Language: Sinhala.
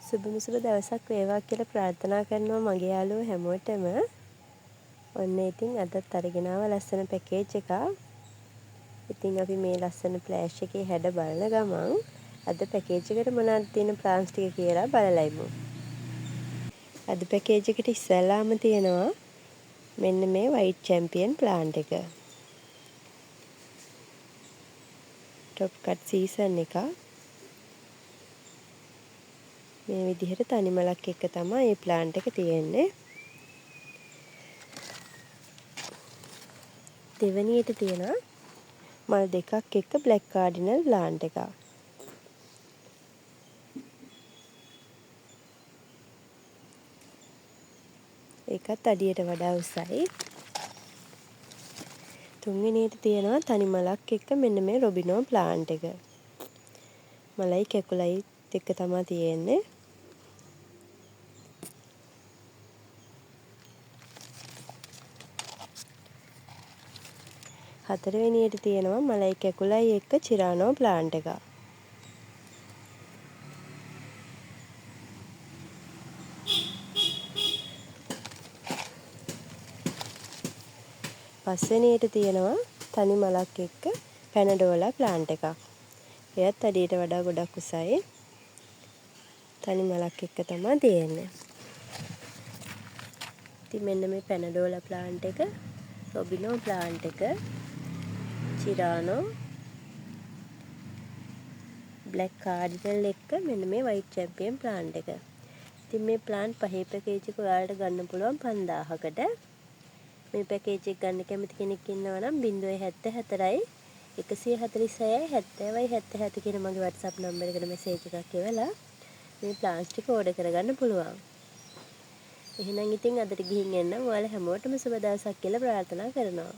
සුබම සුබ දවසක් වේවා කියලා ප්‍රාර්ථනා කරනවා මගේ යාළුවෝ හැමෝටම. ඔන්න ඉතින් අදත් අරගෙන ආවා ලස්සන පැකේජ් එකක්. ඉතින් අපි මේ ලස්සන ෆ්ලෑෂ් එකේ හැඩ බලන ගමන් අද පැකේජ් එකට මොනවද තියෙන ප්ලාන්ස් ටික කියලා බලලයිමු. අද පැකේජ් එකට ඉස්සෙල්ලාම තියෙනවා මෙන්න මේ වයිට් චැම්පියන් ප්ලාන්ට් එක. ටොප් කට් සීසන් එකක්. මේ විදිහට තනි මලක් එක්ක තමයි මේ ප්ලාන්ට් එක තියෙන්නේ. දෙවෙනියට තියෙනවා මල් දෙකක් එක්ක බ්ලැක් කාඩිනල් ප්ලාන්ට් එකක්. ඒකත් අඩියට වඩා උසයි. තුන්වෙනියට තියෙනවා තනි මලක් එක්ක මෙන්න මේ රොබිනෝ ප්ලාන්ට් එක. මලයි කැකුලයි එක්ක තමයි තියෙන්නේ. හතරවෙනියට තියෙනවා මලයි කැකුලයි එක්ක චිරානෝ ප්ලාන්ට් එකක්. පස්වෙනියට තියෙනවා තනි මලක් එක්ක පැනඩෝලා ප්ලාන්ට් එකක්. එයත් අඩියට වඩා ගොඩක් උසයි. තනි මලක් එක්ක තමයි තියෙන්නේ. ඉතින් මෙන්න මේ පැනඩෝලා ප්ලාන්ට් එක, රොබිනෝ ප්ලාන්ට් එක, චිරානෝ, බ්ලැක් කාඩිනල් එක්ක මෙන්න මේ වයිට් චැම්පියන් ප්ලාන්ට් එක. ඉතින් මේ ප්ලාන්ට් පහේ පැකේජ් එක ඔයාලට ගන්න පුළුවන් 5000කට. මේ පැකේජ් එක ගන්න කැමති කෙනෙක් ඉන්නවා නම් 074 146 70 77 කියන මගේ WhatsApp නම්බර එකට මෙසේජ් එකක් එවලා මේ ප්ලාන්ට්ස් ටික ඕඩර් කරගන්න පුළුවන්. එහෙනම් ඉතින් අදට ගිහින් එන්න ඔයාලා හැමෝටම සුබ දවසක් කියලා ප්‍රාර්ථනා කරනවා.